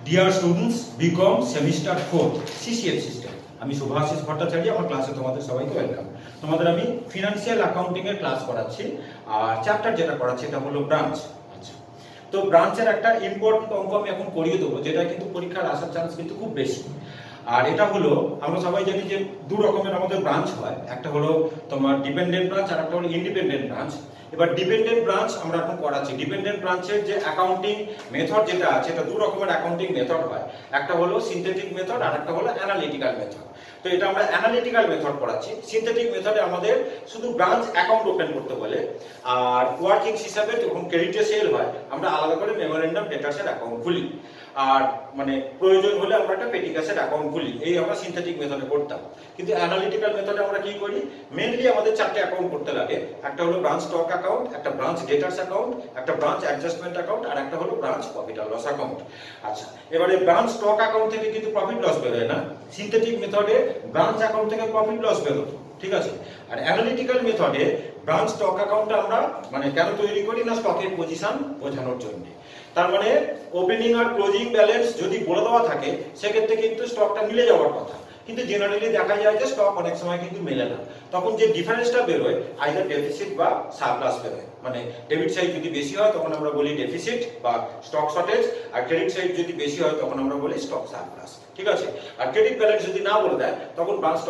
Deer students, BCom semester 4 CCF system. আমি শুভাশিস ভট্টাচার্য, আমার ক্লাসে তোমাদের সবাইকে ওয়েলকাম। তোমাদের আমি ফিনান্সিয়াল অ্যাকাউন্টিং এর ক্লাস করাচ্ছি, আর চ্যাপ্টার যেটা করাচ্ছি এটা হলো ব্রাঞ্চ। আচ্ছা, তো ব্রাঞ্চের একটা ইম্পর্টেন্ট অঙ্ক আমি এখন করিয়ে দেবো, যেটা কিন্তু পরীক্ষার আসার চান্স কিন্তু খুব বেশি। আর এটা হলো, আমরা সবাই জানি যে দু রকমের আমাদের ব্রাঞ্চ হয়, একটা হলো তোমার ডিপেন্ডেন্ট ব্রাঞ্চ আর একটা হলো ইন্ডিপেন্ডেন্ট ব্রাঞ্চ। এবার ডিপেন্ডেন্ট ব্রাঞ্চ আমরা এখন করাচ্ছি। ডিপেন্ডেন্ট ব্রাঞ্চের যে অ্যাকাউন্টিং মেথড যেটা আছে, এটা দু রকমের অ্যাকাউন্টিং মেথড হয়, একটা হলো সিনথেটিক মেথড আর একটা হলো অ্যানালিটিক্যাল মেথড। তো এটা আমরা অ্যানালিটিক্যাল মেথড পড়াচ্ছি। সিনথেটিক মেথডে আমাদের শুধু ব্রাঞ্চ অ্যাকাউন্ট ওপেন করতে বলে, আর ওয়ার্কিংস হিসাবে যখন ক্রেডিটে সেল হয় আমরা আলাদা করে মেমোরেন্ডাম ডেটার্সের অ্যাকাউন্ট খুলি, আর মানে প্রয়োজন হলে আমরা একটা পেটি ক্যাশের অ্যাকাউন্ট খুলি। এই আমরা সিনথেটিক মেথডে করতাম। কিন্তু অ্যানালিটিক্যাল মেথডে আমরা কি করি, মেইনলি আমাদের চারটে অ্যাকাউন্ট করতে লাগে। একটা হলো ব্রাঞ্চ স্টক অ্যাকাউন্ট, একটা ব্রাঞ্চ ডেটার্স অ্যাকাউন্ট, একটা ব্রাঞ্চ অ্যাডজাস্টমেন্ট অ্যাকাউন্ট, আর একটা হলো ব্রাঞ্চ প্রফিট আর লস অ্যাকাউন্ট। আচ্ছা, এবারে ব্রাঞ্চ স্টক অ্যাকাউন্ট থেকে কিন্তু প্রফিট লস বেরোয় না, সিনথেটিক মেথডে ব্রাঞ্চ অ্যাকাউন্ট থেকে প্রফিট লস বেরোতো, ঠিক আছে। আর অ্যানালিটিক্যাল মেথডে ব্রাঞ্চ স্টক অ্যাকাউন্টটা আমরা মানে কেন তৈরি করি না, স্টকের পজিশন বোঝানোর জন্য। তার মানে ওপেনিং আর ক্লোজিং ব্যালেন্স যদি বলে দেওয়া থাকে সেক্ষেত্রে কিন্তু স্টকটা মিলে যাওয়ার কথা, কিন্তু জেনারেলি দেখা যায় যে স্টক অনেক সময় কিন্তু মেলে না। তখন যে ডিফারেন্সটা বেরোয় আইদার ডেফিসিট বা সারপ্লাস বেরোয়। মানে ডেবিট সাইড যদি বেশি হয় তখন আমরা বলি ডেফিসিট বা স্টক শর্টেজ, আর ক্রেডিট সাইড যদি বেশি হয় তখন আমরা বলি স্টক সারপ্লাস, ঠিক আছে। আর ক্রেডিট ব্যালেন্স যদি না বলে দেয় তখন ব্রাঞ্চ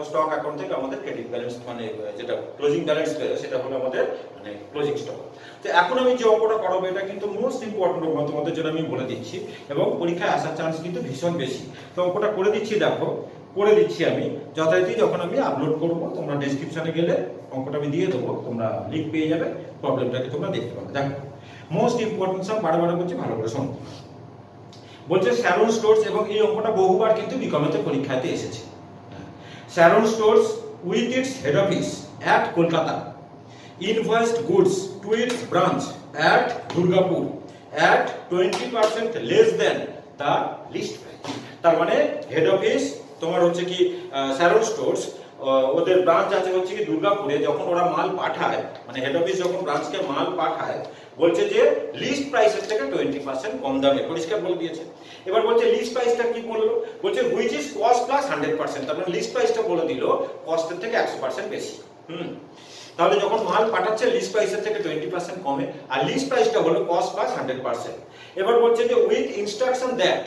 স্টক অ্যাকাউন্ট থেকে আমাদের ক্রেডিট ব্যালেন্স মানে যেটা ক্লোজিং ব্যালেন্স বেরোয় সেটা হলো আমাদের মানে ক্লোজিং স্টক। তো এখন আমি যে অঙ্কটা করাবো এটা কিন্তু মোস্ট ইম্পর্টেন্ট অঙ্ক, তোমাদের জন্য আমি বলে দিচ্ছি, এবং পরীক্ষায় আসার চান্স কিন্তু ভীষণ বেশি। তো অঙ্কটা করে দিচ্ছি, দেখো করে দিচ্ছি আমি যথারীতি। যখন আমি আপলোড করব তোমরা ডেসক্রিপশনে গেলে অঙ্কটা আমি দিয়ে দেবো, তোমরা লিঙ্ক পেয়ে যাবে, প্রবলেমটাকে তোমরা দেখতে পাবে। দেখো মোস্ট ইম্পর্টেন্ট, সব বারবার বলছি, ভালো করে শোনো। বলছে শ্যারন স্টোর্স, এবং এই অঙ্কটা বহুবার কিন্তু বিকমেতে পরীক্ষাতে এসেছে। Sharon stores with its head office at Kolkata invoiced goods to its branch at Durgapur at 20% less than the list price। তার মানে হেড অফিস তোমার হচ্ছে কি শ্যারন স্টোর্স, ওদের ব্রাঞ্চ আছে হচ্ছে কি দুর্গাপুরে। যখন ওরা মাল পাঠায়, মানে হেড অফিস যখন ব্রাঞ্চকে মাল পাঠায়, বলছে যে লিস্ট প্রাইসের থেকে 20% কম দামে, পরিষ্কার বলে দিয়েছে। এবার বলছে লিস্ট প্রাইসটা কি বললো, বলছে হুইচ ইজ কস্ট প্লাস 100%। তার মানে লিস্ট প্রাইসটা বলে দিল কস্টের থেকে 100% বেশি। তাহলে যখন মাল পাঠাচ্ছে লিস্ট প্রাইসের থেকে 20% কমে, আর লিস্ট প্রাইসটা হলো কস্ট প্লাস 100%। এবার বলছে যে with instruction that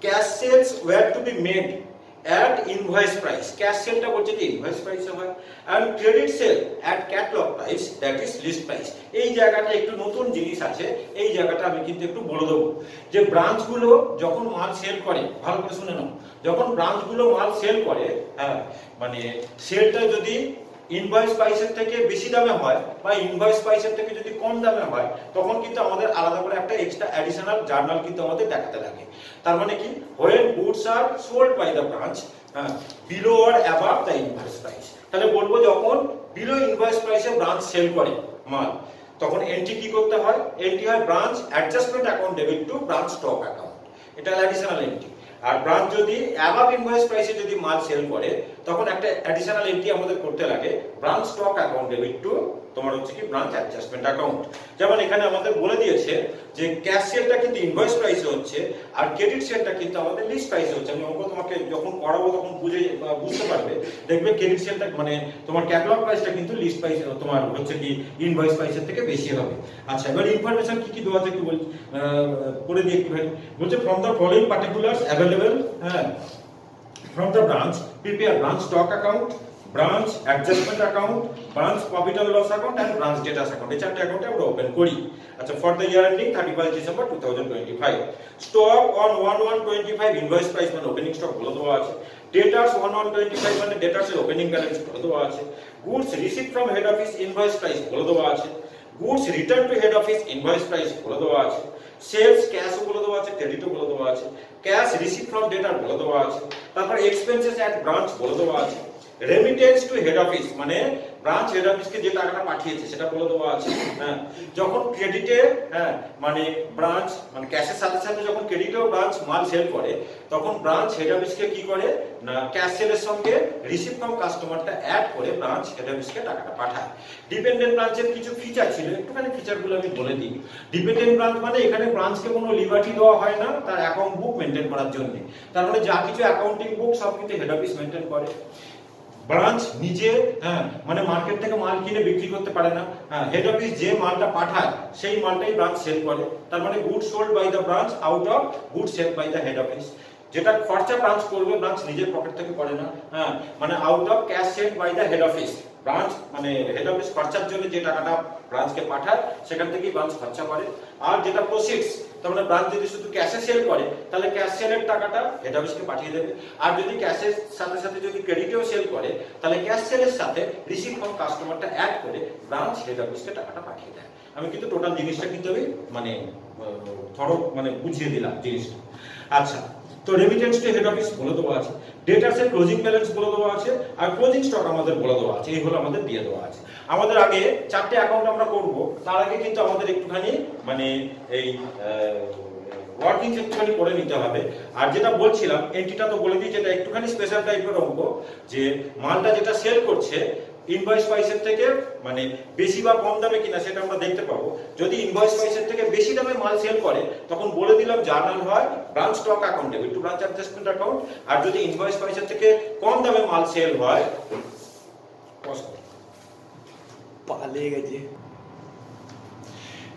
cash sales were to be made at invoice price। Cash সেলটা বলছে যে ইনভয়েস প্রাইসে হয়, and credit sale at catalog price, that is list price। এই জায়গাটা একটু নতুন জিনিস আছে, এই জায়গাটা আমি কিন্তু একটু বলে দেবো যে ব্রাঞ্চগুলো যখন মাল সেল করে, ভালো করে শুনে নাও, যখন ব্রাঞ্চগুলো মাল সেল করে, হ্যাঁ মানে সেলটা যদি ইনভয়েস প্রাইসের থেকে বেশি দামে হয় বা ইনভয়েস প্রাইসের থেকে যদি কম দামে হয়, তখন কিন্তু আমাদের আলাদা করে একটা এক্সট্রা অ্যাডিশনাল জার্নাল কিন্তু আমাদের দেখাতে লাগে। তার মানে কি, when goods are sold by the branch below or above the invoice price। তাহলে বলবো যখন বিলো ইনভয়েস প্রাইসে ব্রাঞ্চ সেল করে মাল, তখন এন্ট্রি কি করতে হয়, এন্ট্রি হয় branch adjustment account debit to branch stock account, এটা অ্যাডিশনাল এন্ট্রি। আর ব্রাঞ্চ যদি অ্যাবাভ ইনভয়েস প্রাইসে যদি মাল সেল করে তখন একটা অ্যাডিশনাল এন্ট্রি আমাদের করতে লাগে, branch stock account debit two তোমার হচ্ছে কি ব্রাঞ্চ অ্যাডজাস্টমেন্ট অ্যাকাউন্ট। যেমন এখানে আমাদের বলে দিয়েছে যে ক্যাশ সেলটা কিন্তু ইনভয়েস প্রাইসে হচ্ছে, আর ক্রেডিট সেলটা কিন্তু আমাদের লিস্ট প্রাইসে হচ্ছে। আমি অঙ্ক তোমাকে যখন করাবো তখন বুঝতে পারবে, দেখবে ক্রেডিট সেলটা মানে তোমার ক্যাটালগ প্রাইসটা কিন্তু লিস্ট প্রাইস তোমার হচ্ছে কি ইনভয়েস প্রাইসের থেকে বেশি হবে। আচ্ছা, এবার ইনফরমেশন কি কি দেওয়া আছে একটু পড়ে দিয়ে একটু বলছে, ফ্রম দ্য ফলোইং পার্টিকুলারস অ্যাভেলেবল, হ্যাঁ, from the branch prepare branch stock account, branch adjustment account, branch profit and loss account, and branch data account। এই চারটি অ্যাকাউন্টে আমরা ওপেন করি। আচ্ছা, for the year ending 31 December 2025। Stock on 1/1/25 invoice price মানে opening stock বলে দেওয়া আছে। ডেটার্স 1/1/25 মানে ডেটার্সের ওপেনিং ব্যালেন্স বলে দেওয়া আছে। Goods received from head office invoice price বলে দেওয়া আছে। Goods return to head office invoice price বলে দেওয়া আছে। সেলস ক্যাশ বলে দেওয়া আছে, ক্রেডিটও বলে দেওয়া আছে। ক্যাশ রিসিভ ফ্রম ডেটার বলে দেওয়া আছে। তারপর এক্সপেন্সেস অ্যাট ব্রাঞ্চ বলে দেওয়া আছে। রেমিটেন্স টু হেড অফিস মানে ব্রাঞ্চ হেড অফিসকে যে টাকাটা পাঠিয়েছে সেটা বলে দেওয়া আছে। হ্যাঁ, যখন ক্রেডিটে হ্যাঁ মানে ব্রাঞ্চ মানে ক্যাশের সাথে সাথে যখন ক্রেডিটেও ব্রাঞ্চ মাল সেল করে তখন ব্রাঞ্চ হেড অফিসকে কি করে না ক্যাশ সেলের সঙ্গে রিসিভ ফ্রম কাস্টমারটা অ্যাড করে ব্রাঞ্চ হেড অফিসকে টাকাটা পাঠায়। ডিপেন্ডেন্ট ব্রাঞ্চের কিছু ফিচার ছিল, একটুখানি ফিচারগুলো আমি বলে দিই। ডিপেন্ডেন্ট ব্রাঞ্চ মানে এখানে ব্রাঞ্চকে কোনো লিবার্টি দেওয়া হয় না তার অ্যাকাউন্ট বুক মেইনটেইন করার জন্য। তার মানে যা কিছু অ্যাকাউন্টিং বুক সব কিন্তু হেড অফিস মেইনটেইন করে। ব্রাঞ্চ নিজে হ্যাঁ মানে মার্কেট থেকে মাল কিনে বিক্রি করতে পারে না। হ্যাঁ, হেড অফিস যে মালটা পাঠায় সেই মালটাই ব্রাঞ্চ সেল করে। তার মানে good sold by the branch out of good sale by the head office. যেটা খরচা ব্রাঞ্চ করবে ব্রাঞ্চ নিজের পকেট থেকে করে না। হ্যাঁ, মানে out of cash sale by the head office. Branch মানে হেড অফিস খরচার জন্য যে টাকাটা ব্রাঞ্চকে পাঠায় সেখান থেকেই ব্রাঞ্চ খরচা করে। আর যেটা প্রসিডস তার মানে ব্রাঞ্চ যদি শুধু ক্যাশে সেল করে তাহলে ক্যাশ সেলের টাকাটা হেড অফিসকে পাঠিয়ে দেবে। আর যদি ক্যাশের সাথে সাথে যদি ক্রেডিটেও সেল করে তাহলে ক্যাশ সেলের সাথে রিসিভ ফ্রম কাস্টমারটা অ্যাড করে ব্রাঞ্চ হেড অফিসকে টাকাটা পাঠিয়ে দেয়। আমি কিন্তু টোটাল জিনিসটা কিন্তু আমি মানে ধরো মানে বুঝিয়ে দিলাম জিনিসটা। আচ্ছা, তো রেমিটেন্স টু হেড অফিস বলে দেওয়া আছে, ডেটার্সের ক্লোজিং ব্যালেন্স বলে দেওয়া আছে, আর ক্লোজিং স্টক আমাদের বলে দেওয়া আছে। এই হলো আমাদের দিয়ে দেওয়া আছে। আমাদের আগে চারটে অ্যাকাউন্ট আমরা করব, তার আগে কিন্তু আমাদের একটুখানি মানে এই ওয়ার্কিংস একটুখানি করে নিতে হবে। আর যেটা বলছিলাম এন্ট্রিটা তো বলে দিই, যেটা একটুখানি স্পেশাল টাইপের অঙ্ক, যে মালটা যেটা সেল করছে ইনভয়েস প্রাইসের থেকে মানে বেশি বা কম দামে কিনা সেটা আমরা দেখতে পাবো। যদি ইনভয়েস প্রাইসের থেকে বেশি দামে মাল সেল করে তখন বলে দিলাম জার্নাল হয় branch stock account debit to branch adjustment account. আর যদি ইনভয়েস প্রাইসের থেকে কম দামে মাল সেল হয় পালিয়ে গেছে,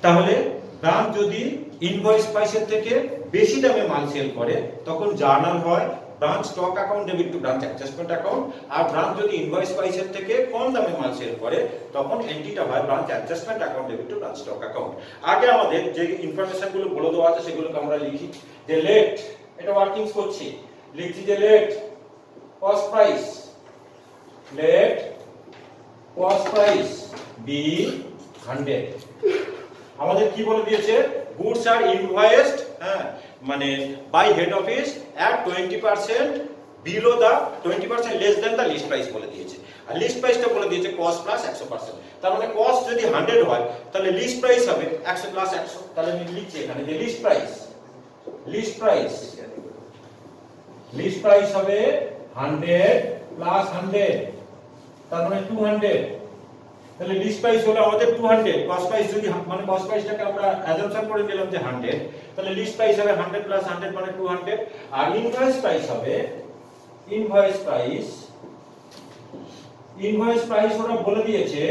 তাহলে ব্রাঞ্চ যদি ইনভয়েস প্রাইসের থেকে বেশি দামে মাল সেল করে তখন জার্নাল হয় branch stock account debit to branch adjustment account. আর ব্রাঞ্চ যদি ইনভয়েস প্রাইসের থেকে কম দামে মাল সেল করে তখন এন্ট্রিটা হয় branch adjustment account debit to branch stock account. আগে আমাদের যে ইনফরমেশন গুলো বলে দেওয়া আছে সেগুলোকে আমরা লিখি যে লেট, এটা ওয়ার্কিংস করছি, লিখছি যে let cost price, let cost price be 100। আমাদের কি বলে দিয়েছে গুডস আর ইনভয়েসড হ্যাঁ মানে by head office at 20% below the 20% less than the list price বলে দিয়েছে। আর লিস্ট প্রাইসটা বলে দিয়েছে কস্ট প্লাস 100%। তার মানে কস্ট যদি 100 হয় তাহলে লিস্ট প্রাইস হবে 100 প্লাস 100। তাহলে আমি লিখছি এখানে যে লিস্ট প্রাইস হবে 100 প্লাস 100, তার মানে 200। তাহলে লিস্ট প্রাইস হলো আমাদের 200, কস্ট প্রাইস যদি মানে কস্ট প্রাইসটাকে আমরা অ্যাজাম্পশন করে নিলাম যে 100, তাহলে লিস্ট প্রাইস হবে 100 প্লাস 100 মানে 200। আর ইনভয়েস প্রাইস ওরা বলে দিয়েছে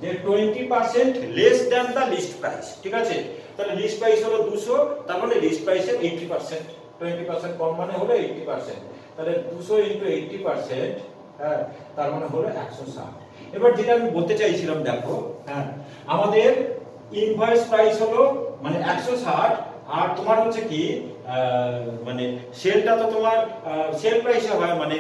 যে 20% লেস দ্যান দা লিস্ট প্রাইস। ঠিক আছে, তাহলে লিস্ট প্রাইস হলো 200, তার মানে লিস্ট প্রাইসের 80%, 20% কম মানে হলো 80%। তাহলে 200 * 80% হ্যাঁ তার মানে হলো 160। এবার যেটা আমি বলতে চাইছিলাম দেখো হ্যাঁ আমাদের ইনভয়েস প্রাইস হলো মানে 160, আর তোমার হচ্ছে কি মানে সেলটা তো তোমার সেল প্রাইসে হয়, মানে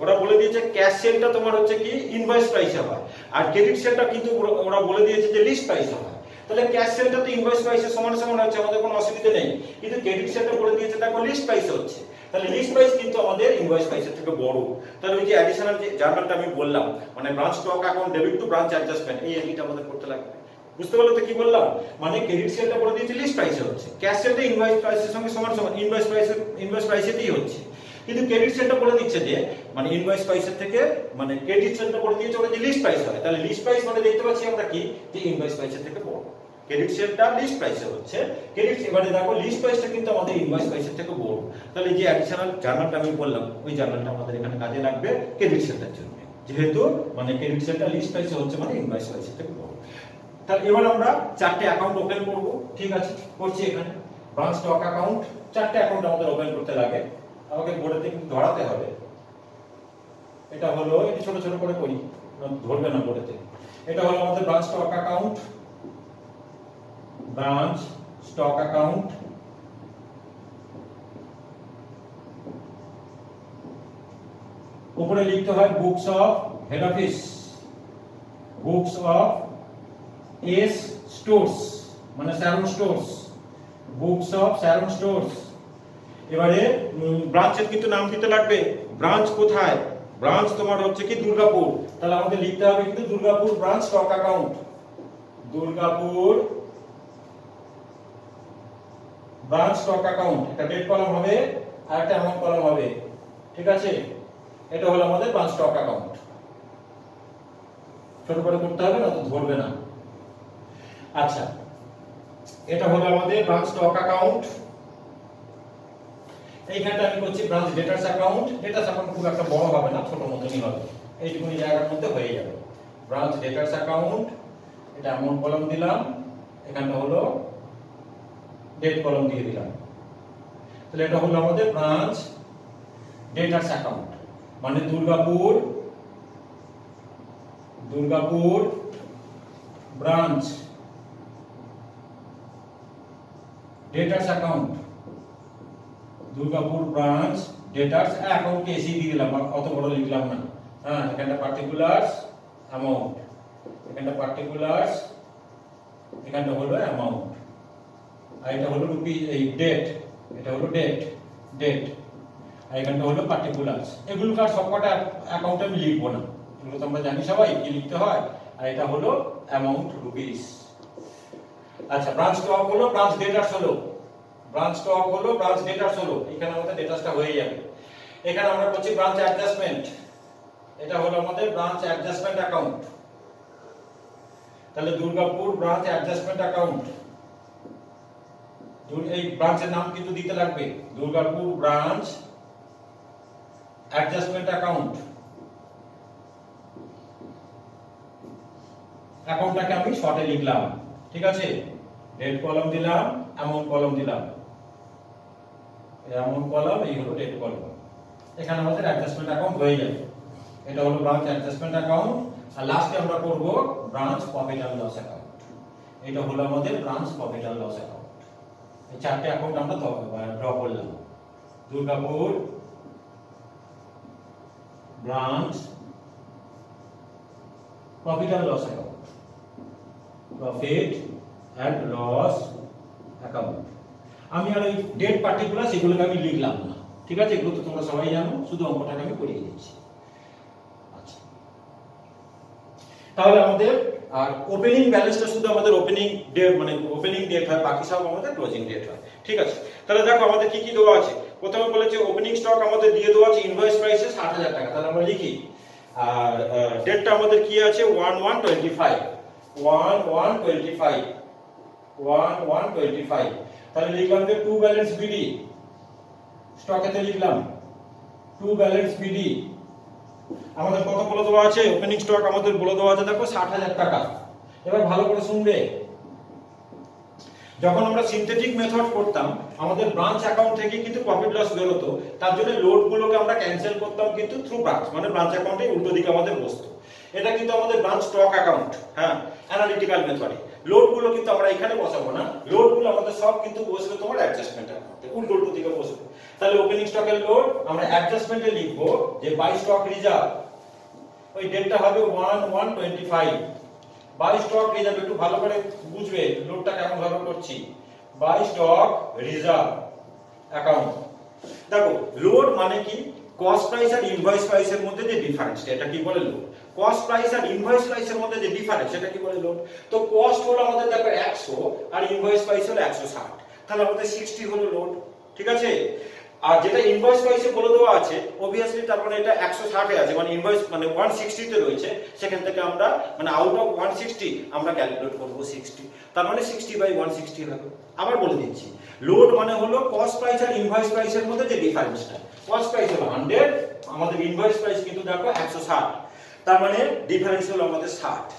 ওরা বলে দিয়েছে ক্যাশ সেলটা তোমার হচ্ছে কি ইনভয়েস প্রাইসে হয়, আর ক্রেডিট সেলটা কিন্তু ওরা বলে দিয়েছে যে লিস্ট প্রাইসে হয়। তাহলে ক্যাশ সেলটা তো ইনভয়েস প্রাইসের সমান সমান হচ্ছে, আমাদের কোনো অসুবিধা নেই। কিন্তু ক্রেডিট সেলটা বলে দিয়েছে দেখো লিস্ট প্রাইসে হচ্ছে, তাহলে লিস্ট প্রাইস কিন্তু আমাদের ইনভয়েস প্রাইসের থেকে বড়। তাহলে ওই যে অ্যাডিশনাল যে জার্নালটা আমি বললাম মানে branch stock account debit to branch adjustment, এই এন্ট্রিটা আমাদের করতে লাগবে। বুঝতে পারলে তো কি বললাম? মানে ক্রেডিট সেলটা বলে দিয়েছে লিস্ট প্রাইসে হচ্ছে, ক্যাশ সেলটা ইনভয়েস প্রাইসের সঙ্গে সমান সমান, ইনভয়েস প্রাইসেতেই হচ্ছে। কিন্তু ক্রেডিট সেলটা বলে দিচ্ছে যে মানে ইনভয়েস প্রাইসের থেকে মানে ক্রেডিট সেলটা বলে দিয়েছে ওটা যে লিস্ট প্রাইস হয়, তাহলে লিস্ট প্রাইস মানে দেখতে পাচ্ছি আমরা কি যে ইনভয়েস প্রাইসের থেকে বড়। ক্রেডিট সেলটা লিস্ট প্রাইসে হচ্ছে, ক্রেডিট এবারে দেখো লিস্ট প্রাইসটা কিন্তু আমাদের ইনভয়েস প্রাইসের থেকে বড়। তাহলে যে অ্যাডিশনাল জার্নালটা আমি বললাম ওই জার্নালটা আমাদের এখানে কাজে লাগবে ক্রেডিট সেলটার জন্য, যেহেতু মানে ক্রেডিট সেলটা লিস্ট প্রাইসে হচ্ছে মানে ইনভয়েস প্রাইসের থেকে বড়। তাহলে এবার আমরা চারটে অ্যাকাউন্ট ওপেন করব। ঠিক আছে, করছি এখানে ব্রাঞ্চ স্টক অ্যাকাউন্ট। চারটে অ্যাকাউন্ট আমাদের ওপেন করতে লাগে, আমাকে বোর্ডেতে কিন্তু ধরাতে হবে। এটা হলো একটু ছোট ছোট করে করি, ধরবে না বোর্ডেতে। এটা হলো আমাদের branch stock account, branch stock account. উপরে লিখতে হয় books of head office, books of S stores মানে Sharon stores, books of Sharon stores. এবারে ব্রাঞ্চের কিন্তু নাম দিতে লাগবে, ব্রাঞ্চ কোথায়, ব্রাঞ্চ তোমার হচ্ছে কি দুর্গাপুর, তাহলে আমাদের লিখতে হবে কিন্তু Durgapur branch stock account, Durgapur branch stock account. একটা ডেট কলাম হবে আর একটা অ্যামাউন্ট কলাম হবে, ঠিক আছে? এটা হলো আমাদের ব্রাঞ্চ স্টক অ্যাকাউন্ট। ছোট করে করতে হবে না তো ধরবে না। আচ্ছা, এটা হলো আমাদের ব্রাঞ্চ স্টক অ্যাকাউন্ট। এইখানটা আমি করছি ব্রাঞ্চ ডেটার্স অ্যাকাউন্ট। ডেটার্স অ্যাকাউন্ট খুব একটা বড় হবে না, ছোট মতনই হবে, এইটুকুনি জায়গার মধ্যে হয়ে যাবে। ব্রাঞ্চ ডেটার্স অ্যাকাউন্ট, এটা অ্যামাউন্ট কলাম দিলাম, এখানটা হলো ডেট কলাম দিয়ে দিলাম। তাহলে এটা হলো আমাদের ব্রাঞ্চ ডেটার্স অ্যাকাউন্ট, মানে Durgapur branch debtors account, Durgapur branch debtors account AC দিয়ে দিলাম, অত বড় লিখলাম না। হ্যাঁ, এখানটা পার্টিকুলারস অ্যামাউন্ট, এখানটা পার্টিকুলারস, এখানটা হলো অ্যামাউন্ট, আর এটা হলো রুপি, এই ডেট, এটা হলো ডেট, আর এখানটা হলো পার্টিকুলারস। এগুলো কার সবকটা অ্যাকাউন্টে আমি লিখবো না, এগুলো তো আমরা জানি সবাই কি লিখতে হয়। আর এটা হলো অ্যামাউন্ট রুপিস। আচ্ছা, ব্রাঞ্চ স্টক হলো, ব্রাঞ্চ ডেটার্স হলো, ব্রাঞ্চ স্টক হলো, ব্রাঞ্চ ডেটার্স হলো, এখানে আমাদের ডেটার্সটা হয়ে যাবে। এখানে আমরা করছি ব্রাঞ্চ অ্যাডজাস্টমেন্ট, এটা হলো আমাদের ব্রাঞ্চ অ্যাডজাস্টমেন্ট অ্যাকাউন্ট। তাহলে দুর্গাপুর ব্রাঞ্চ অ্যাডজাস্টমেন্ট অ্যাকাউন্ট, এই ব্রাঞ্চের নাম কিন্তু দিতে লাগবে, দুর্গাপুর ব্রাঞ্চ অ্যাডজাস্টমেন্ট অ্যাকাউন্ট। অ্যাকাউন্টটাকে আমি শর্টে লিখলাম, ঠিক আছে? ডেট কলাম দিলাম, অ্যামাউন্ট কলাম দিলাম, অ্যামাউন্ট কলাম, এই হলো ডেট কলাম। এখানে আমাদের অ্যাডজাস্টমেন্ট অ্যাকাউন্ট হয়ে যাবে। এটা হলো ব্রাঞ্চ অ্যাডজাস্টমেন্ট অ্যাকাউন্ট। আর লাস্টে আমরা করব branch profit and loss account. এটা হলো আমাদের branch profit and loss account. এই চারটি অ্যাকাউন্ট আমরা ড্র করলাম। Durgapur branch profit and loss account, profit and loss account. আমি আর এই ডেট পার্টিকুলার সেগুলোকে আমি লিখলাম না, ঠিক আছে? এগুলো তো তোমরা সবাই জানো, শুধু অঙ্কটাকে আমি করিয়ে দিচ্ছি। আচ্ছা, তাহলে আমাদের আর ওপেনিং ব্যালেন্সটা শুধু আমাদের ওপেনিং ডেট, মানে ওপেনিং ডেট হয়, বাকি সব আমাদের ক্লোজিং ডেট হয়, ঠিক আছে? তাহলে দেখো আমাদের কি কি দেওয়া আছে। প্রথমে বলেছে ওপেনিং স্টক আমাদের দিয়ে দেওয়া আছে ইনভয়েস প্রাইসে 60,000 টাকা, তাহলে আমরা লিখি। আর ডেটটা আমাদের কি আছে 1125, 1125, তাহলে লিখলাম যে টু ব্যালেন্স বিডি, স্টকেতে লিখলাম টু ব্যালেন্স বিডি। আমাদের কত বলে দেওয়া আছে ওপেনিং স্টক, আমাদের বলে দেওয়া আছে দেখো 60,000 টাকা। এবার ভালো করে শুনবে, যখন আমরা সিনথেটিক মেথড করতাম আমাদের ব্রাঞ্চ অ্যাকাউন্ট থেকে কিন্তু প্রফিট লস বের হতো, তার জন্য লোড গুলোকে আমরা ক্যান্সেল করতাম কিন্তু থ্রু ব্রাঞ্চ, মানে ব্রাঞ্চ অ্যাকাউন্টে উল্টো দিকে আমাদের বসতো। এটা কিন্তু আমাদের ব্রাঞ্চ স্টক অ্যাকাউন্ট, হ্যাঁ, অ্যানালিটিক্যাল মেথডে। লোড গুলো কিন্তু আমরা এখানে বসাবো না, লোড গুলো আমাদের সব কিন্তু বসবে তোমার অ্যাডজাস্টমেন্ট অ্যাকাউন্টে, উল্টো দিকে বসবে। তাহলে ওপেনিং স্টকের লোড আমরা অ্যাডজাস্টমেন্টে লিখবো যে বাই স্টক রিজার্ভ, ওই ডেটটা হবে 1125। বাই স্টক রিজার্ভ, একটু ভালো করে বুঝবে লোডটা কেমন ভাবে করছি। By stock reserve account. দেখো লোড মানে কি, কস্ট প্রাইস আর ইনভয়েস প্রাইসের মধ্যে যে ডিফারেন্স, এটা কি বলে লোড। কস্ট প্রাইস আর ইনভয়েস প্রাইসের মধ্যে যে ডিফারেন্স, এটা কি বলে লোড। তো কস্ট হলো আমাদের দেখো 100 আর ইনভয়েস প্রাইস হলো 160, তাহলে আমাদের 60 হলো লোড, ঠিক আছে? আর যেটা ইনভয়েস প্রাইসে বলে দেওয়া আছে obviously তার মানে এটা 160 এ আছে, মানে ইনভয়েস মানে 160 তে রয়েছে, সেখান থেকে আমরা মানে আউট অফ 160 আমরা ক্যালকুলেট করব 60, তার মানে 60/160 হবে। আবার বলে দিচ্ছি, লোড মানে হলো কস্ট প্রাইস আর ইনভয়েস প্রাইসের মধ্যে যে ডিফারেন্সটা। কস্ট প্রাইস হলো 100, আমাদের ইনভয়েস প্রাইস কিন্তু দেখো 160, তার মানে ডিফারেন্স হলো আমাদের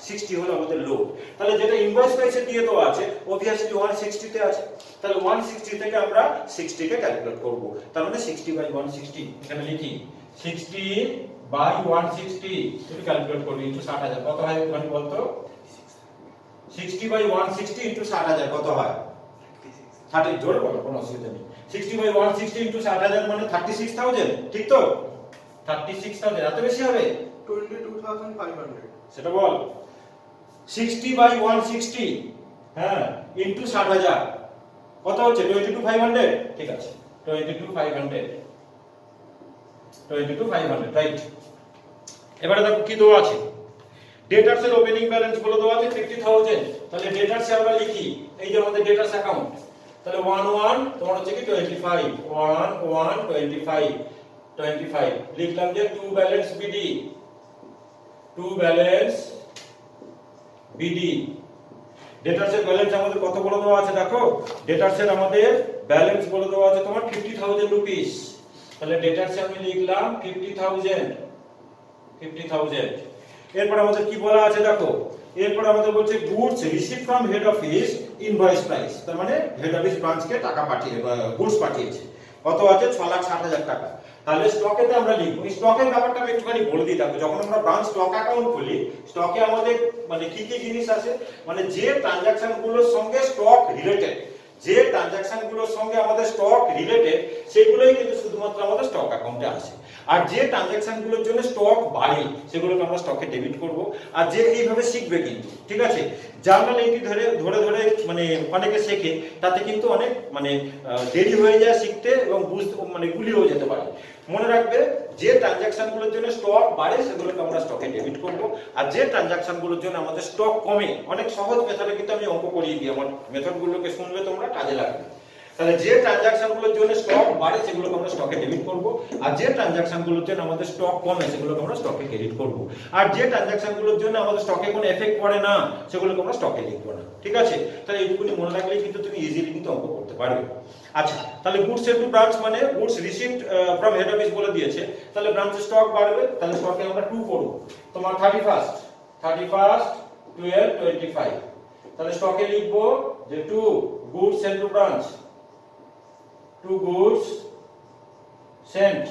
60 হলো আমাদের লোড। তাহলে যেটা ইনভয়েস প্রাইসে দিয়ে দেওয়া আছে obviously 160 তে আছে, তাহলে 160 থেকে আমরা 60 কে ক্যালকুলেট করব, তার মানে 60/160। এখানে লিখি 60/160, এটা ক্যালকুলেট করব ইনটু 60,000, কত হয় ওখানে বলতো? 60/160 ইনটু 60,000 কত হয়? 30, জোরে বলো, কোনো অসুবিধা নেই। 60/160 ইনটু 60,000 মানে 36,000, ঠিক তো? 36,000, এত বেশি হবে? 22,500। সেটা বল। 60/160, হ্যাঁ, ইনটু 60,000 কত হচ্ছে? 22,500, ঠিক আছে? 22,500, রাইট। এবারে দেখো কি দেওয়া আছে, ডেটার্স এর ওপেনিং ব্যালেন্স বলে দেওয়া আছে 50,000। তাহলে ডেটার্স এ আমরা লিখি, এই যে আমাদের ডেটার্স অ্যাকাউন্ট, তাহলে 11 তোমার হচ্ছে কি 25, 11 25 লিখলাম যে to balance BD, to balance BD. Debtors এর ব্যালেন্স আমাদের কত বলে দেওয়া আছে দেখো, ডেটার্স এর আমাদের ব্যালেন্স বলে দেওয়া আছে তোমার 50,000 রুপিস। তাহলে ডেটার্স এ আমি লিখলাম 50,000। এরপর আমাদের কি বলা আছে দেখো, এরপর আমাদের বলছে goods receive from head office invoice price, তার মানে হেড অফিস ব্রাঞ্চকে টাকা পাঠিয়ে গুডস পাঠিয়েছে, কত আছে 6,60,000 টাকা। তাহলে স্টকেতে আমরা লিখব, স্টকের ব্যাপারটা আমি একটুখানি বলে দিই দেখো, যখন আমরা ব্রাঞ্চ স্টক অ্যাকাউন্ট খুলি, স্টকে আমাদের মানে কি কি জিনিস আছে, মানে যে ট্রানজাকশন গুলোর সঙ্গে স্টক রিলেটেড, যে ট্রানজাকশন গুলোর সঙ্গে আমাদের স্টক রিলেটেড সেগুলোই কিন্তু শুধুমাত্র আমাদের স্টক অ্যাকাউন্টে আসে। আর যে ট্রানজাকশন গুলোর জন্য স্টক বাড়ে সেগুলোকে আমরা স্টকে ডেবিট করব। আর যে এইভাবে শিখবে কিন্তু, ঠিক আছে, জার্নাল এন্ট্রি ধরে ধরে ধরে মানে অনেকে শেখে, তাতে কিন্তু অনেক মানে দেরি হয়ে যায় শিখতে এবং বুঝতে মানে গুলিয়েও যেতে পারে। মনে রাখবে যে ট্রানজাকশন গুলোর জন্য স্টক বাড়ে সেগুলোকে আমরা স্টকে ডেবিট করব, আর যে ট্রানজাকশন গুলোর জন্য আমাদের স্টক কমে, অনেক সহজ মেথডে কিন্তু আমি অঙ্ক করিয়ে দিই, আমার মেথডগুলোকে শুনলে তোমরা কাজে লাগবে। তাহলে যে ট্রানজাকশন গুলোর জন্য স্টক বাড়ে সেগুলোকে আমরা স্টকে ডেবিট করব, আর যে ট্রানজাকশন গুলোর জন্য আমাদের স্টক কমে সেগুলোকে আমরা স্টকে ক্রেডিট করব, আর যে ট্রানজাকশন গুলোর জন্য আমাদের স্টকে কোনো এফেক্ট পড়ে না সেগুলোকে আমরা স্টকে লিখবো না। ঠিক আছে, তাহলে এইটুকুনি মনে রাখলেই কিন্তু তুমি ইজিলি কিন্তু অঙ্ক করতে পারবে। আচ্ছা, তাহলে গুডস সেল টু ব্রাঞ্চ মানে goods received from head office বলে দিয়েছে, তাহলে ব্রাঞ্চের স্টক বাড়বে, তাহলে স্টকে আমরা 2 করব। তোমার 31 12 25, তাহলে স্টকে লিখবো যে 2 goods sale to branch, 2 goods sent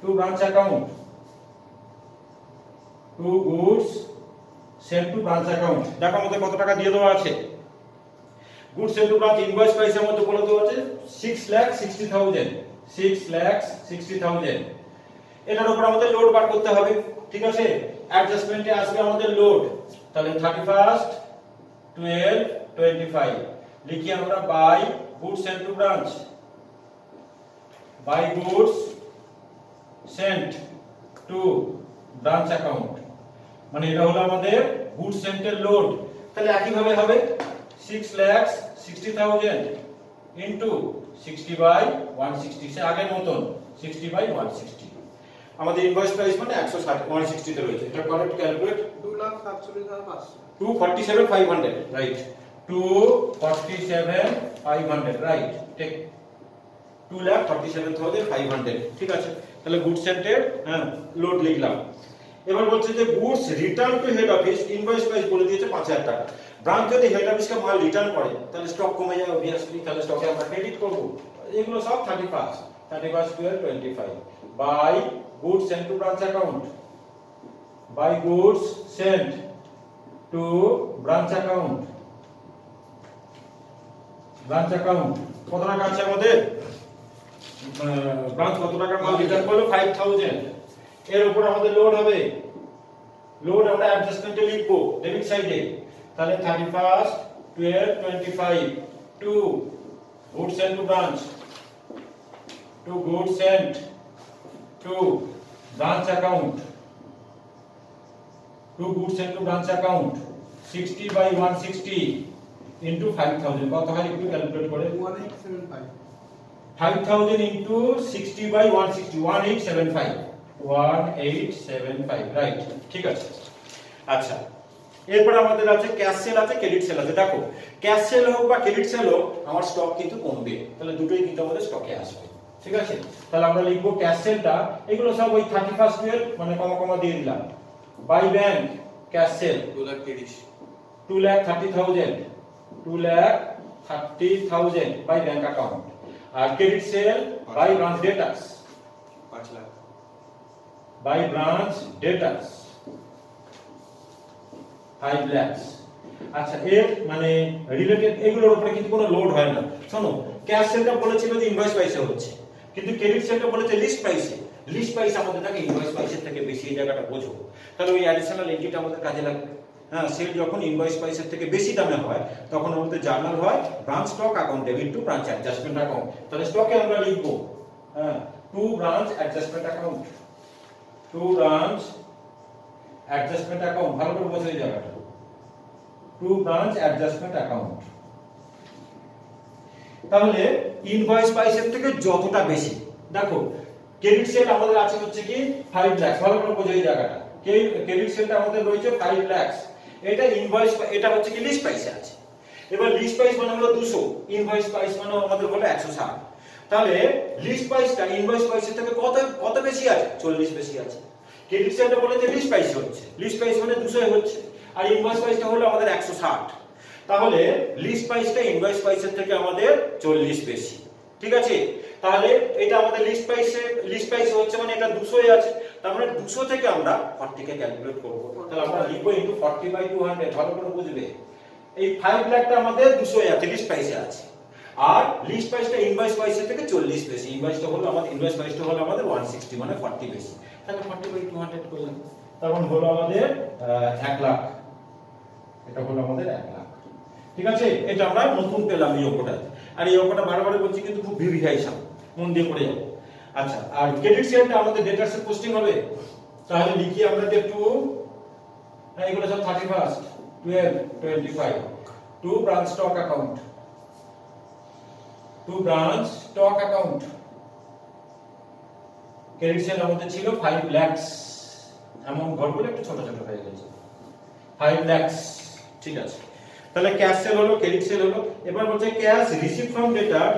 to branch account, 2 goods sent to branch account। দেখো আমাদের কত টাকা দিয়ে দেওয়া আছে, goods sent to branch invoice প্রাইসের মধ্যে বলে দেওয়া আছে 6,60,000, 6,60,000। এটার উপর আমাদের লোড বার করতে হবে, ঠিক আছে, অ্যাডজাস্টমেন্টে আসবে আমাদের লোড। তাহলে 31 12 25 লিখি আমরা by goods sent to branch, by goods sent to branch account, মানে এটা হলো আমাদের গুডস সেন্টের লোড। তাহলে একই ভাবে হবে 6,60,000 ইনটু 60/160, সে আগের মতন 60/160। আমাদের ইনভয়েস প্রাইস মানে 160 তে রয়েছে, এটা কারেক্ট ক্যালকুলেট 2,47,500, 247,500 রাইট, 247,500 রাইট, ঠিক 2,47,500। ঠিক আছে, তাহলে গুডস সেন্টের লোড লিখলাম। এবার বলছে যে goods return to head office invoice price বলে দিয়েছে 5,000 টাকা। ব্রাঞ্চ যদি হেড অফিসকে মাল রিটার্ন করে তাহলে স্টক কমে যাবে অবভিয়াসলি, তাহলে স্টকে আমরা ক্রেডিট করব। এগুলো সব 31 12 25 by goods sent to branch account, by goods sent to branch account, branch account কত টাকা আছে আমাদের, ব্রাঞ্চ কত টাকা মাল রিটার্ন করলো 5,000। এর উপর আমাদের লোড হবে, লোড আমরা অ্যাডজাস্টমেন্টে লিখবো ডেবিট সাইডে। তাহলে 31 12 25 2 goods sent to branch, 2 goods sent to branch account, 2 goods sent to branch account 60/160 into 5,000, কত হয় একটু ক্যালকুলেট করে, 1875, 5,000 into 60/160 1875 রাইট, ঠিক আছে। আচ্ছা, এরপর আমাদের আছে ক্যাশ সেল আছে, ক্রেডিট সেল আছে। দেখো ক্যাশ সেল হোক বা ক্রেডিট সেল হোক আমার স্টক কিন্তু কমবে, তাহলে দুটোই কিন্তু আমাদের স্টকে আসবে। ঠিক আছে, তাহলে আমরা লিখবো ক্যাশ সেলটা, এগুলো সব ওই 31 12 মানে কমা কমা দিয়ে দিলাম, by bank cash sale 2,30,000 2,30,000 by bank account, আর credit sale by branch debtors 5 lakh, by branch debtors 5 lakhs। আচ্ছা, এর মানে রিলেটেড এগুলোর উপরে কিন্তু কোনো লোড হয় না। শোনো, ক্যাশ সেলটা বলেছিল যে ইনভয়েস প্রাইসে হচ্ছে, কিন্তু ক্রেডিট সেলটা বলেছে লিস্ট প্রাইসে। লিস্ট প্রাইস আমাদের থাকে ইনভয়েস প্রাইসের থেকে বেশি, এই জায়গাটা বোঝো। তাহলে ওই অ্যাডিশনাল এন্ট্রিটা আমাদের কাজে লাগবে। হ্যাঁ, সেল যখন ইনভয়েস প্রাইসের থেকে বেশি দামে হয় তখন আমাদের জার্নাল হয় branch stock account debit to branch adjustment account. তাহলে স্টকে আমরা লিখবো to branch adjustment account, to branch adjustment account, ভালো করে বোঝো এই জায়গাটা, টু ব্রাঞ্চ অ্যাডজাস্টমেন্ট অ্যাকাউন্ট। তাহলে ইনভয়েস প্রাইসের থেকে যতটা বেশি, দেখো ক্রেডিট সেল আমাদের আছে হচ্ছে কি 5 লাখ, ভালো করে বোঝো এই জায়গাটা, ক্রেডিট সেলটা আমাদের রয়েছে 5 লাখ, এটা ইনভয়েস, এটা হচ্ছে কি লিস্ট প্রাইসে আছে। এবার লিস্ট প্রাইস মানে হলো 200, ইনভয়েস প্রাইস মানে আমাদের হলো 160। তাহলে লিস্ট প্রাইসটা ইনভয়েস প্রাইসের থেকে কত বেশি আছে? 40 বেশি আছে। ক্রেডিট সেলটা বলে যে লিস্ট প্রাইস হচ্ছে, লিস্ট প্রাইস মানে 200 হচ্ছে, আর ইনভয়েস প্রাইসটা হলো আমাদের 160। তাহলে লিস্ট প্রাইসটা ইনভয়েস প্রাইসের থেকে আমাদের 40 বেশি, ঠিক আছে? তাহলে এটা আমাদের লিস্ট প্রাইস হচ্ছে মানে এটা 200 আছে, তার মানে 200 থেকে আমরা 40 কে ক্যালকুলেট করব। তাহলে আমরা লিখব ইনটু 40/200, ভালো করে বুঝবে। এই 5 লাখটা আমাদের 200 আছে, লিস্ট প্রাইসে আছে, আর লিস্ট প্রাইসটা ইনভয়েস প্রাইসের থেকে 40 বেশি, ইনভয়েস প্রাইসটা হলো আমাদের 160 মানে 40 বেশি। তাহলে 40/200 করলাম, তখন হলো আমাদের 1 লাখ, এটা হলো আমাদের 1 লাখ, ঠিক আছে? এটা আমরা নতুন পেলাম এই অঙ্কটা, আর এই অঙ্কটা বারবার বলছি কিন্তু খুব ভিভিয়া হিসাব, মন দিয়ে পড়ে যাবে। আচ্ছা, আর ক্রেডিট সেলটা আমাদের ডেটাসে পোস্টিং হবে, তাহলে লিখি আমরা যে 2, এগুলো সব 31, 12, 25, 2 branch stock account, 2 branch stock account. Credit sell আমাদের ছিল 5 লাখ, অ্যামাউন্ট ঘরগুলো একটু ছোট ছোট হয়ে গেছে, 5 লাখ, ঠিক আছে? তাহলে ক্যাশ সেল হলো, ক্রেডিট সেল হলো। এবার বলছে ক্যাশ রিসিভ ফ্রম ডেটার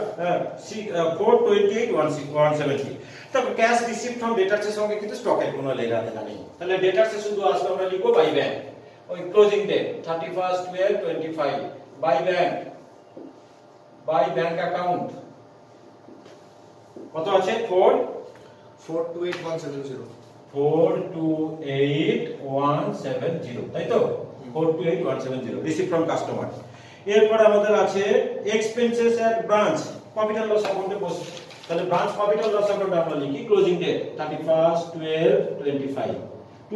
428,170। তারপর ক্যাশ রিসিভ ফ্রম ডেটার্স এর সঙ্গে কিন্তু স্টকের কোনো লেখাপড়া নেই, তাহলে ডেটার্সে শুধু আসলে আমরা লিখব বাই ব্যাংক, ওই closing date 31/12/25, by bank account কত আছে? 428170 428,170, তাই তো? 428,170 রিসিভ ফ্রম কাস্টমার। এরপর আমাদের আছে expenses at branch, profit and loss অ্যাকাউন্টে বসে, তাহলে ব্রাঞ্চ প্রফিট এন্ড লস অ্যাকাউন্টে আমরা লিখি ক্লোজিং ডেট 31/12/25, টু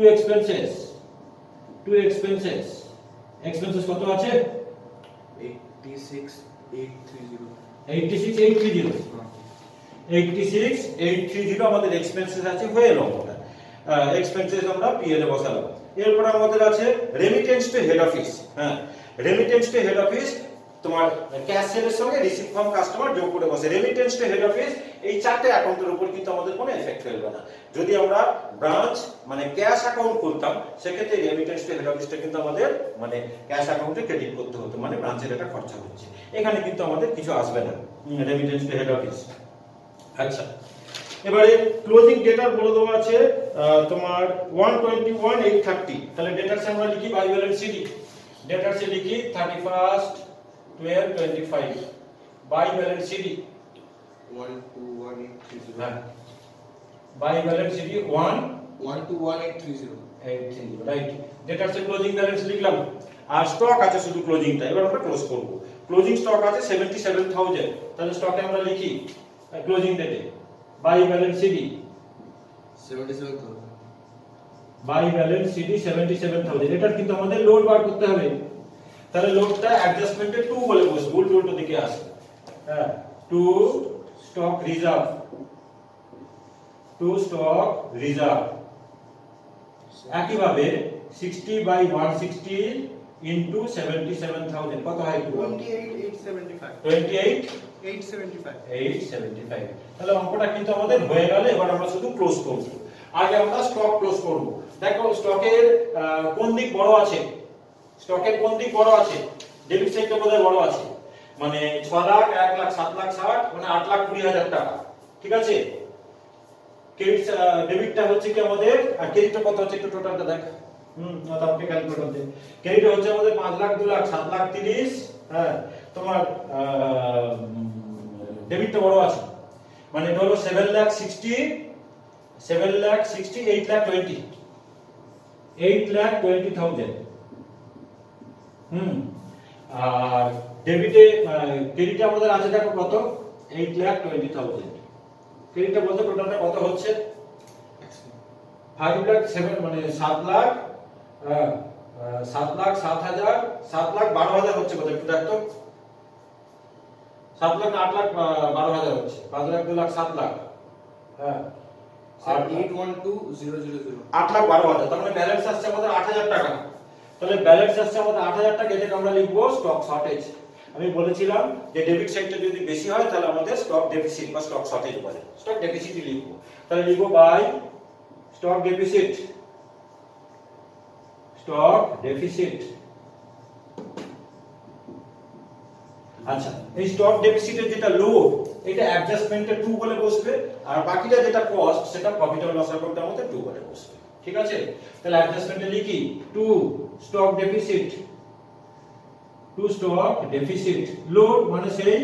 এক্সপেন্সেস কত আছে? 86830 86830 আমাদের এক্সপেন্সেস আছে, হয়ে গেল ওটা। এক্সপেন্সেস আমরা পিএল এ বসালাম। এরপর আমাদের আছে রেমিটেন্স টু হেড অফিস। হ্যাঁ, রেমিটেন্স টু হেড অফিস তোমার ক্যাশ সেলের সঙ্গে রিসিভ ফ্রম কাস্টমার যোগ করে বসে। রেমিটেন্স টু হেড অফিস এই চারটে অ্যাকাউন্টের উপর কিন্তু আমাদের কোনো এফেক্ট ফেলবে না। যদি আমরা ব্রাঞ্চ মানে ক্যাশ অ্যাকাউন্ট করতাম, সেক্ষেত্রে রেমিটেন্স টু হেড অফিসটা কিন্তু আমাদের মানে ক্যাশ অ্যাকাউন্টে ক্রেডিট করতে হতো, মানে ব্রাঞ্চের একটা খরচা হচ্ছে। এখানে কিন্তু আমাদের কিছু আসবে না রেমিটেন্স টু হেড অফিস। আচ্ছা, এবারে ক্লোজিং ডেটার বলে দেওয়া আছে তোমার 121,830। তাহলে ডেটারসে আমরা লিখি বাই ব্যালেন্স সিডি, ডেটারসে লিখি 31/12/25, by balance CD 121830 by balance CD 121830 right. ডেটারসে ক্লোজিং ব্যালেন্স লিখলাম, আর স্টক আছে শুধু ক্লোজিংটা। এবার আমরা ক্লোজ করব। ক্লোজিং স্টক আছে 77,000, তাহলে স্টকে আমরা লিখি ক্লোজিং ডেটে by balance CD 77,000 by balance CD 77,000। এটা কিন্তু আমাদের লোড বার করতে হবে, তাহলে লোডটা অ্যাডজাস্টমেন্টে 2 বলে বসবে, উল্টো দিকে আসে। হ্যাঁ, টু স্টক রিজার্ভ, একইভাবে 60/160 ইনটু 77,000 কত হয়? 28,875 তাহলে অঙ্কটা কিন্তু আমাদের হয়ে গেল। এবার আমরা শুধু ক্লোজ করব। আগে আমরা স্টক ক্লোজ করব। দেখো স্টকের কোন দিক বড় আছে? স্টকের কোন দিক বড় আছে? ডেবিট সাইডটা বোধহয় বড় আছে, মানে 6 লাখ, 1 লাখ, 7 লাখ 60, মানে 8,20,000 টাকা, ঠিক আছে? ক্রেডিট ডেবিটটা হচ্ছে কি আমাদের, আর ক্রেডিটটা কত হচ্ছে একটু টোটালটা দেখ। তাহলে ক্যালকুলেট করতে ক্রেডিট হচ্ছে আমাদের 5 লাখ, 2 লাখ, 7 লাখ 30। হ্যাঁ, তোমার ডেবিটটা বড় আছে, মানে এটা হলো 7,60, 8,20,000। আর ডেবিটে ক্রেডিটে আমাদের আছে দেখো কত, 8,20,000। ক্রেডিটটা বলতে টোটালটা কত হচ্ছে? 5 লাখ 7 মানে 7 লাখ 7,07,000, 7,12,000 হচ্ছে কত একটু দেখো। 7 লাখ 8 লাখ 12,000 হচ্ছে, 5 লাখ 2 লাখ 7 লাখ। হ্যাঁ, স্যার 812000 8,12,000, তার মানে ব্যালেন্স আসছে আমাদের 8,000 টাকা। তাহলে ব্যালেন্স আসছে আমাদের 8,000 টাকা, এটাকে আমরা লিখবো স্টক শর্টেজ। আমি বলেছিলাম যে ডেবিট সাইডটা যদি বেশি হয় তাহলে আমাদের স্টক ডেফিসিট বা স্টক শর্টেজ বলে, স্টক ডেফিসিটই লিখবো। তাহলে লিখবো by stock deficit, stock deficit. আচ্ছা, এই স্টক ডেফিসিটের যেটা লোড এটা অ্যাডজাস্টমেন্টে 2 বলে বসবে, আর বাকিটা যেটা কস্ট সেটা প্রফিট অর লস অ্যাকাউন্টের মধ্যে 2 বলে বসবে। ঠিক আছে, তাহলে অ্যাডজাস্টমেন্টে লিখি 2 stock deficit, 2 stock deficit. Load মানে সেই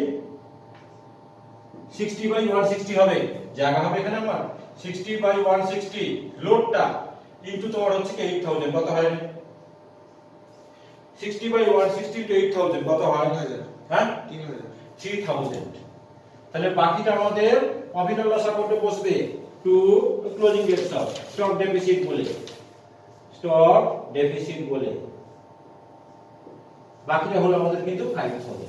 60/160 হবে, জায়গা হবে এখানে আমার 60/160 লোডটা ইনটু তোমার হচ্ছে কি 8000, কত হয়? 60/160 টু 8000 কত হয়? হ্যাঁ 3000। তাহলে বাকিটা আমাদের প্রফিট অর লস অ্যাকাউন্টে বসবে 2 ক্লোজিং ডেট স্টক ডেফিসিট বলে, স্টক ডেফিসিট বলে। বাকিটা হলো আমাদের কিন্তু 5000,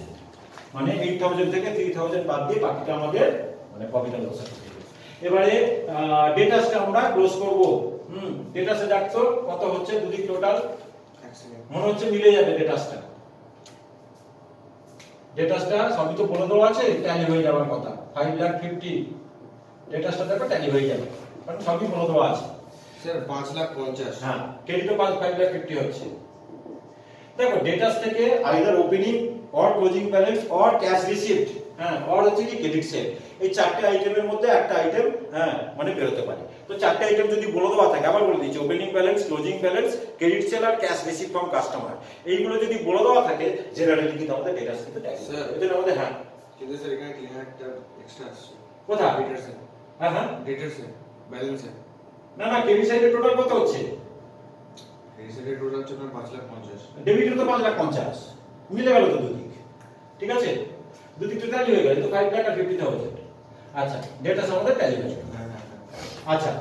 মানে 8000 থেকে 3000 বাদ দিয়ে বাকিটা আমাদের মানে প্রফিট অর লস অ্যাকাউন্ট। এবারে ডেটাসটা আমরা ক্লোজ করব। ডেটাসে দেখো কত হচ্ছে দুদিক টোটাল, মনে হচ্ছে মিলে যাবে ডেটাসটা। ডেটাসটা সবই তো বলে দেওয়া আছে, ট্যালি হয়ে যাওয়ার কথা। 5,50,000 ডেটাসটা দেখো ট্যালি হয়ে যাবে, কারণ সবই বলে দেওয়া আছে। স্যার 5,50,000। হ্যাঁ, ক্রেডিটও 5,50,000 হচ্ছে। দেখো ডেটাস থেকে either opening or closing balance or cash received, হ্যাঁ, অর হচ্ছে কি ক্রেডিট সেল, এই চারটি আইটেমের মধ্যে একটা আইটেম হ্যাঁ মানে বেরোতে পারে। তো চারটি আইটেম যদি বলে দেওয়া থাকে, আবার বলে দিচ্ছি, opening balance, closing balance, credit sale আর ক্যাশ রিসিভ ফ্রম কাস্টমার, এইগুলো যদি বলে দেওয়া থাকে জেনারেলি কিন্তু আমাদের ডেটাস কিন্তু ট্যাগ স্যার এজন্য আমাদের হ্যাঁ। কিন্তু স্যার এখানে ক্লিয়ার একটা এক্সট্রা আসছে। কোথা? ডেটার স্যার। হ্যাঁ হ্যাঁ, ডেটার স্যার ব্যালেন্স স্যার। না না, ক্রেডিট সাইডে টোটাল কত হচ্ছে? ক্রেডিট সাইডের টোটাল হচ্ছে 5,50,000। ডেবিটের তো 5,50,000, মিলে গেল তো দুদিক। ঠিক আছে, দুদিক তো ট্যালি হয়ে গেল, তো 5,50,000। আচ্ছা, ডেটাস আমাদের ট্যালি হয়ে গেল। আচ্ছা,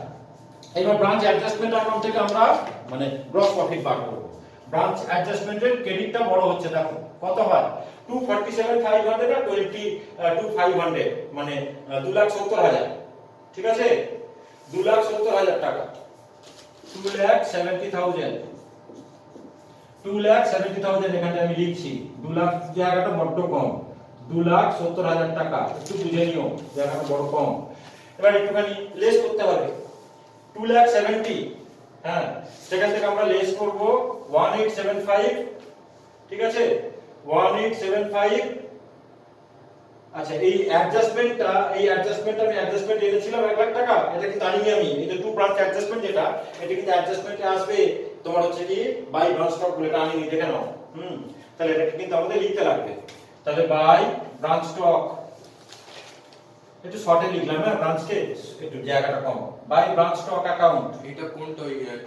এবার ব্রাঞ্চ অ্যাডজাস্টমেন্ট অ্যাকাউন্ট থেকে আমরা মানে গ্রস প্রফিট বার করব। ব্রাঞ্চ অ্যাডজাস্টমেন্টের ক্রেডিটটা বড় হচ্ছে, দেখো কত হয় 247,500 আর 22,500, মানে 2,70,000। ঠিক আছে, 2,70,000 টাকা, 2,70,000, 2,70,000 এখানে আমি লিখছি। 2 লাখ জায়গাটা বড্ড কম, 2,70,000 টাকা, একটু বুঝে নিও জায়গাটা বড় কম। এবার একটুখানি লেস করতে হবে 2,70,000, হ্যাঁ, সেখান থেকে আমরা লেস করব 1,875। ঠিক আছে, 1,875। আচ্ছা, এই অ্যাডজাস্টমেন্টটা আমি অ্যাডজাস্টমেন্ট এনেছিলাম 1 লাখ টাকা, এটা কিন্তু আনিনি আমি। এই যে টু ব্রাঞ্চ অ্যাডজাস্টমেন্ট যেটা, এটা কিন্তু অ্যাডজাস্টমেন্টে আসবে তোমার হচ্ছে কি বাই ব্রাঞ্চ স্টক বলে, এটা আনিনি, দেখে নাও। তাহলে এটা কিন্তু আমাদের লিখতে লাগবে। তাহলে বাই ব্রাঞ্চ স্টক, একটু শর্টে লিখলাম না, ব্রাঞ্চকে একটু জায়গাটা কম, বাই ব্রাঞ্চ স্টক অ্যাকাউন্ট। এটা কোনটা?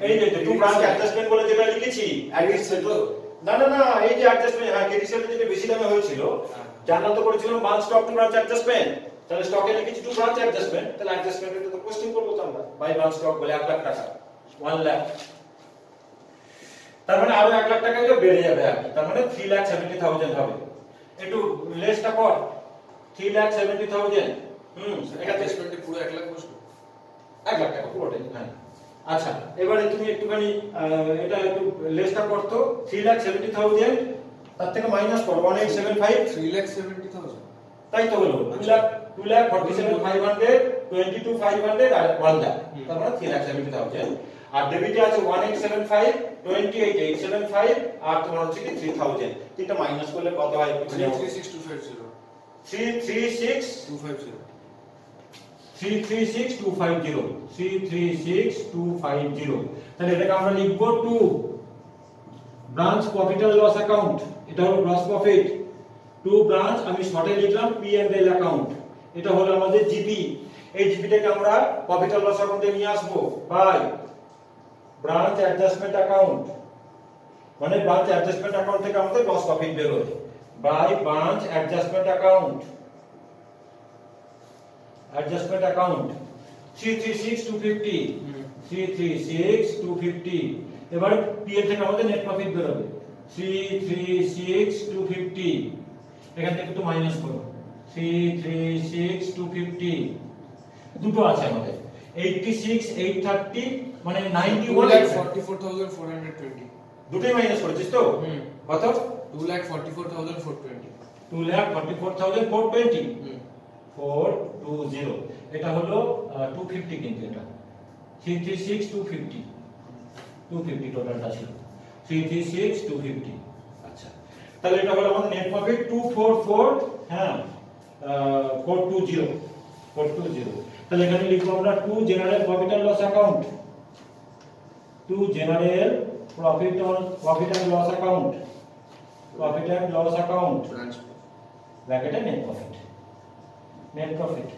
এই যে টু ব্রাঞ্চ অ্যাডজাস্টমেন্ট বলে যেটা লিখেছি, অ্যাডজাস্টমেন্ট তো না না না, এই যে অ্যাডজাস্টমেন্ট, হ্যাঁ, ক্রেডিট সেলটা যেটা বেশি দামে হয়েছিল, জানা তো করেছিলাম branch stock to branch adjustment, তাহলে স্টকে লিখেছি টু ব্রাঞ্চ অ্যাডজাস্টমেন্ট, তাহলে অ্যাডজাস্টমেন্টটা তো পোস্টিং করব তো আমরা বাই ব্রাঞ্চ স্টক বলে 1 লাখ টাকা, 1 লাখ। তার মানে আরো 1 লাখ টাকা এটা বেড়ে যাবে আর কি, তার মানে 3,70,000 হবে। একটু লেসটা কর, 3,70,000। অ্যাডজাস্টমেন্টে পুরো 1 লাখ বসবে। 1 লাখ টাকা পুরোটাই, হ্যাঁ। আচ্ছা, এবারে তুমি একটুখানি এটা একটু লেসটা করতো, 3,70,000 তার থেকে মাইনাস করো 1,875, 3,70,000। তাই তো হলো 2,47,500, 22,500 আর 1 লাখ, তার মানে 3,70,000। আর ডেবিটে আছে 1,875, 28,875 আর তোমার হচ্ছে কি 3,000। তিনটা মাইনাস করলে কত হয়? 336,250। 336,250, 336,250। তাহলে এটাকে আমরা লিখব 2 branch profit and loss account, এটা হলো গ্রস প্রফিট। 2 ব্রাঞ্চ আমি শর্টে লিখলাম পি এন্ড এল অ্যাকাউন্ট, এটা হলো আমাদের জিপি। এই জিপিটাকে আমরা প্রফিট এন্ড লস অ্যাকাউন্টে নিয়ে আসব বাই ব্রাঞ্চ অ্যাডজাস্টমেন্ট অ্যাকাউন্ট, মানে ব্রাঞ্চ অ্যাডজাস্টমেন্ট অ্যাকাউন্ট থেকে আমাদের গ্রস প্রফিট বের হবে by branch adjustment account, adjustment account 336,250, 336,250। এবার পি এর থেকে আমাদের নেট প্রফিট বের হবে 336,250, এখান থেকে একটু মাইনাস করো 336,250, দুটো আছে আমাদের। 86 830 মানে 91 2,44,420 দুটোই মাইনাস করেছিস তো কত 2,44,420 2,44,420 420 এটা হলো 250 কিন্তু এটা 336 250 250 টোটালটা ছিল 336 250 আচ্ছা তাহলে এটা হলো আমাদের নেট প্রফিট 244 হ্যাঁ 420 তাহলে এখানে লিখবো আমরা to general profit and loss account to general profit and loss account branch ব্র্যাকেটে নেট প্রফিট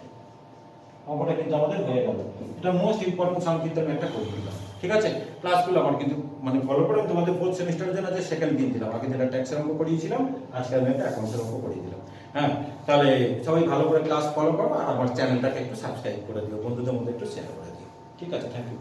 অঙ্কটা কিন্তু আমাদের হয়ে গেল এটা মোস্ট ইম্পর্টেন্ট সাম কিন্তু আমি একটা করে দিলাম ঠিক আছে ক্লাসগুলো আমার কিন্তু মানে ফলো করে তোমাদের ফোর্থ সেমিস্টারের জন্য যে সেকেন্ড দিন দিলাম আগে যেটা ট্যাক্সের অঙ্ক করিয়েছিলাম আজকে আমি একটা অ্যাকাউন্টসের অঙ্ক করিয়ে দিলাম হ্যাঁ তাহলে সবাই ভালো করে ক্লাস ফলো করো আর আমার চ্যানেলটাকে একটু সাবস্ক্রাইব করে দিও বন্ধুদের মধ্যে একটু শেয়ার করে দিও ঠিক আছে থ্যাংক ইউ